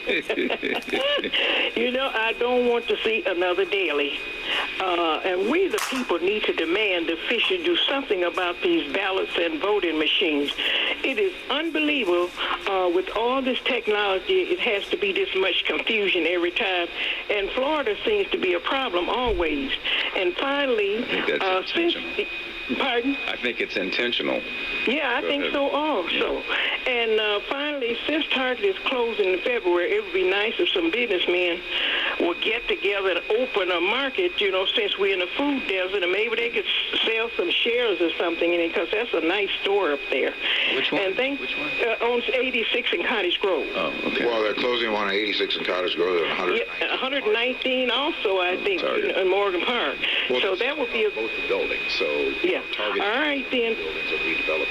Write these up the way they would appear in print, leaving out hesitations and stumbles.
You know, I don't want to see another Daley. And we, the people, need to demand the officials do something about these ballots and voting machines. It is unbelievable with all this technology, it has to be this much confusion every time. And Florida seems to be a problem always. And finally, I think that's intentional. Pardon? I think it's intentional. Yeah, I think so also. Yeah. And finally, since Target is closing in February, it would be nice if some businessmen would get together and open a market, you know, since we're in a food desert, and maybe they could sell some shares or something in it, because that's a nice store up there. Which one? And Which one? Owns 86 in Cottage Grove. Oh, okay. Well, they're closing one at 86 in Cottage Grove and 119. Yeah, 119 also, I think, in Morgan Park. Well, so that would be both the buildings. So yeah. Target all right, then. buildings will redevelop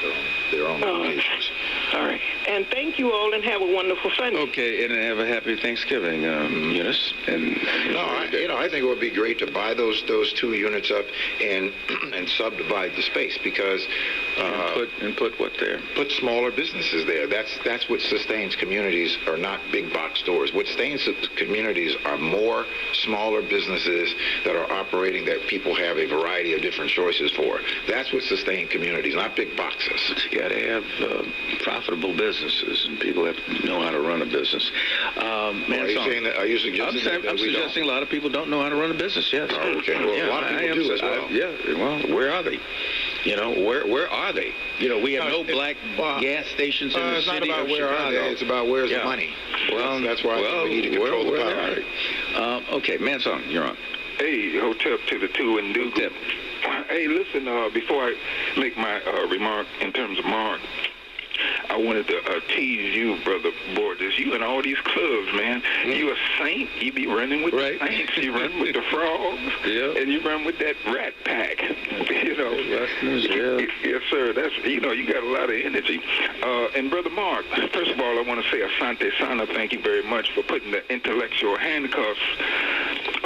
their own locations. All right. And thank you all, and have a wonderful Sunday. Okay, and have a happy Thanksgiving, Eunice. And I think it would be great to buy those 2 units up and subdivide the space, because put what there? Put smaller businesses there. That's what sustains communities, are not big box stores. What sustains communities are more smaller businesses that are operating, that people have a variety of different choices for. That's what sustains communities, not big boxes. But you got to have profitable businesses, and people have to know how to run a business. Are you suggesting I'm suggesting a lot of people don't know how to run a business, yes. Oh, okay. Well, a lot of people do as well. Well, where are they? You know, where are they? You know, we have no black gas stations in the it's city not about of where Chicago. are they. It's about where's the money. Well, that's why we need to control the power. Okay, Manson, you're on. Hey, Hotep to the 2 and do. Hotep. Hey, listen, before I make my remark in terms of Mark, I wanted to tease you, Brother Borders. You in all these clubs, man. You a saint. You be running with the saints. You run with the frogs. Yeah. And you run with that rat pack. You know. Yes, sir. That's, you know, you got a lot of energy. And Brother Mark, first of all, I want to say Asante Sana, thank you very much for putting the intellectual handcuffs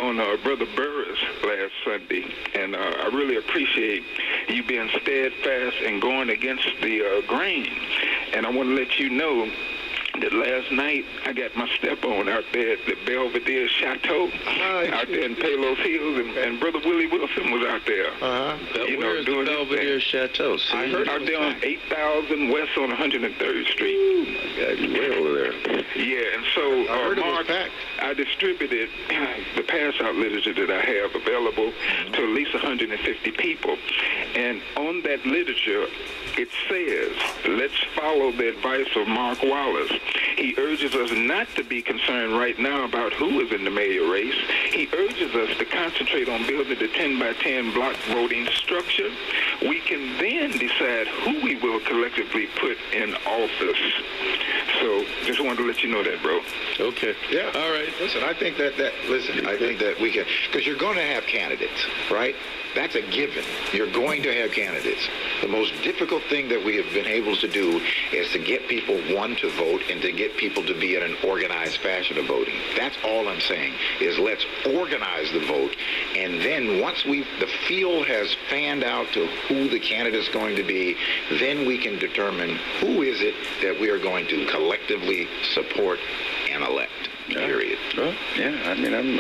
on Brother Burris last Sunday. And I really appreciate you being steadfast and going against the grain. And I want to let you know that last night I got my step on out there at the Belvedere Chateau out there in Palos Hills, and Brother Willie Wilson was out there. Where's the Belvedere Chateau? See? I heard out there on 8,000 West on 103rd Street. Oh, my God, you way over there. Yeah, and so, Mark, I distributed the pass-out literature that I have available to at least 150 people. And on that literature, it says, let's follow the advice of Mark Wallace. He urges us not to be concerned right now about who is in the mayor race. He urges us to concentrate on building the 10 by 10 block voting structure. We can then decide who we will collectively put in office. So just wanted to let you know that, bro. Okay. Yeah. All right. Listen, I think that we can, because you're going to have candidates, right? That's a given. You're going to have candidates. The most difficult thing that we have been able to do is to get people, one, to vote, and to get people to be in an organized fashion of voting. That's all I'm saying, is let's organize the vote, and then once the field has fanned out to who the candidate is going to be, then we can determine who is it that we are going to collectively support and elect. Period. Well, yeah, I mean, I'm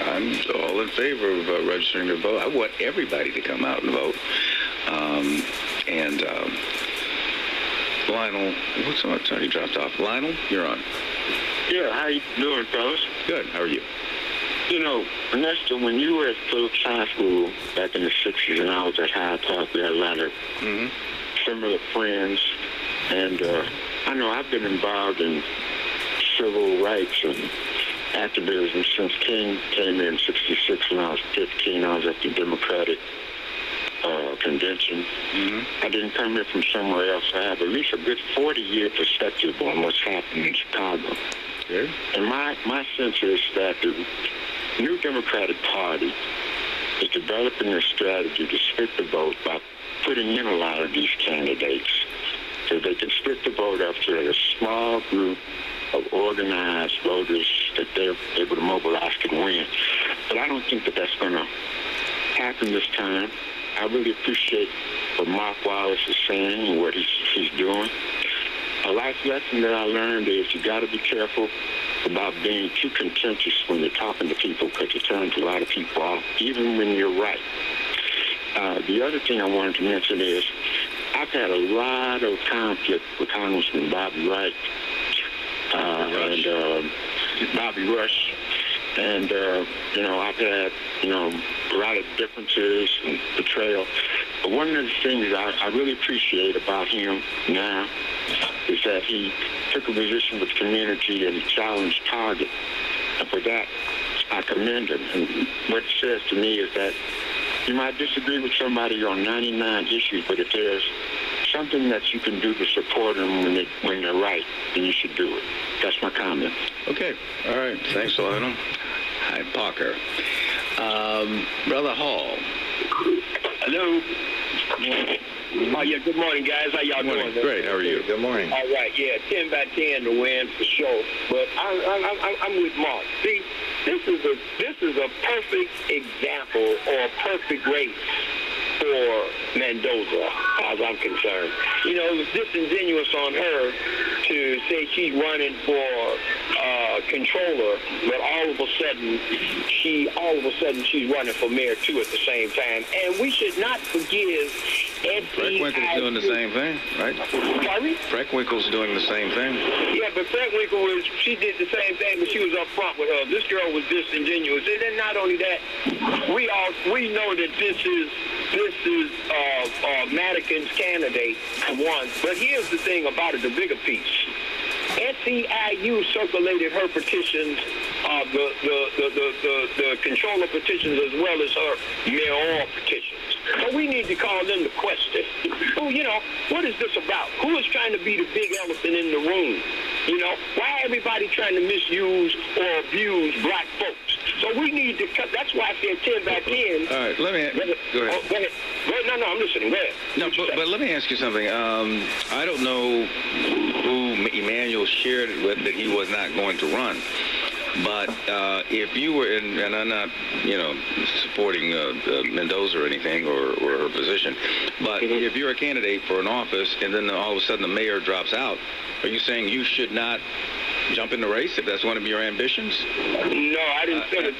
all in favor of registering to vote. I want everybody to come out and vote. Lionel, what's on? He dropped off. Lionel, you're on. Yeah, how you doing, fellas? Good. How are you? You know, Ernesto, when you were at Phillips High School back in the 60s and I was at Hyde Park, we had a lot of similar friends. And I know I've been involved in civil rights and activism since King came in 66 when I was 15. I was at the Democratic convention. I didn't come here from somewhere else. I have at least a good 40-year perspective on what's happening in Chicago. Okay. And my sense is that the new Democratic Party is developing a strategy to split the vote by putting in a lot of these candidates so they can split the vote up to a small group of organized voters that they're able to mobilize to win. But I don't think that that's going to happen this time. I really appreciate what Mark Wallace is saying and what he's doing. A life lesson that I learned is you got to be careful about being too contentious when you're talking to people, because it turns a lot of people off, even when you're right. The other thing I wanted to mention is I've had a lot of conflict with Congressman Bobby Wright and Bobby Rush. And, I've had, a lot of differences and betrayal. But one of the things I really appreciate about him now is that he took a position with the community and he challenged Target. And for that, I commend him. And what it says to me is that you might disagree with somebody on 99 issues, but if there's something that you can do to support them when they're right, then you should do it. That's my comment. Okay. All right. Thanks, Lionel. Hi, Parker. Brother Hall. Hello. Oh, yeah, good morning, guys. How y'all doing? Great. How are you? Good morning. All right, yeah, 10 by 10 to win for sure. But I'm with Mark. See, this is a perfect example or a perfect race for Mendoza, as I'm concerned. It was disingenuous on her to say she's running for controller, but all of a sudden she's running for mayor too at the same time. And we should not forgive Freckwinkle's doing the same thing, right? Pardon? Freckwinkle's doing the same thing. Yeah, but Freckwinkle she did the same thing, but she was up front with her. This girl was disingenuous. And then not only that, we know that this is Madigan's candidate for one. But here's the thing about it, the bigger piece. SEIU circulated her petitions, the controller petitions, as well as her mayoral petitions. So we need to call them the question. What is this about? Who is trying to be the big elephant in the room? Why everybody trying to misuse or abuse black folks? So we need to cut. That's why I said 10 by 10. All right, go ahead. Go ahead. No, I'm listening. Go ahead. No, but let me ask you something. I don't know who Emmanuel shared it with that he was not going to run. But if you were, and I'm not, supporting Mendoza or anything or her position, but if you're a candidate for an office and then all of a sudden the mayor drops out, are you saying you should not jump in the race if that's one of your ambitions? No, I didn't say that.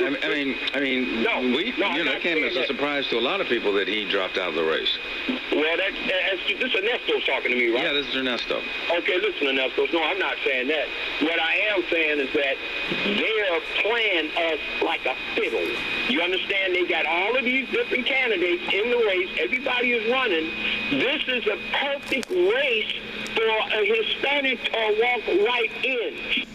It came as a surprise to a lot of people that he dropped out of the race. Well, this Ernesto's talking to me, right? Yeah, this is Ernesto. Okay, listen, Ernesto. No, I'm not saying that. What I am saying is that they're playing us like a fiddle. You understand? They got all of these different candidates in the race. Everybody is running. This is a perfect race for a Hispanic to walk right in.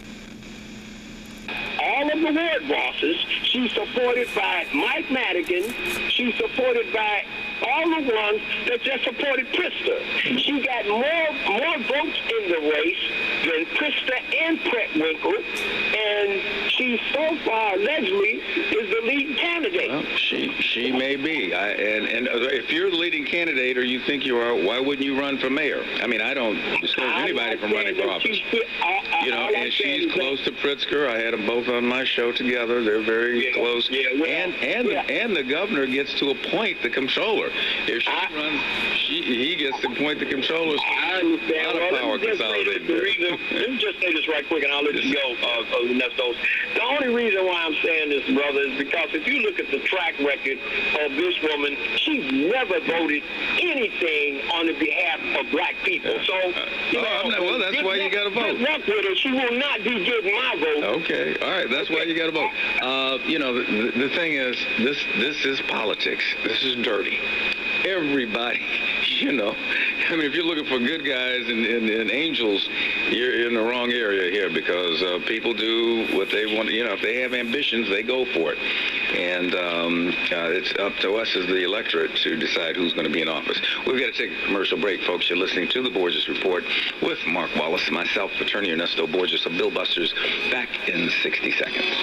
All of the ward bosses, she's supported by Mike Madigan. She's supported by all the ones that just supported Pritzker. She got more votes in the race than Pritzker and Freckwinkle, and she so far allegedly is the leading candidate. Well, she may be. And if you're the leading candidate, or you think you are, why wouldn't you run for mayor? I mean, I don't discourage anybody from running for office. And she's close to Pritzker. I had them both on my show together. They're very close. And the governor gets to appoint the controller. If she runs, he gets to appoint the controller. I understand. A lot of power consolidated. Let me just say this right quick, and I'll let you go, Ernesto. The only reason why I'm saying this, brother, is because if you look at the track record of this woman, she's never voted anything on the behalf of black people. So, well, that's why you got to vote. Good luck with her. She will not be getting my vote. Okay, all right, that's why you got to vote. The thing is, this is politics. This is dirty. Everybody, if you're looking for good guys and angels, you're in the wrong area here, because people do what they want. If they have ambitions, they go for it. And it's up to us as the electorate to decide who's going to be in office. We've got to take a commercial break, folks. You're listening to The Borges Report with Mark Wallace, myself, attorney Ernesto Borges of Bill Busters, back in 60 seconds.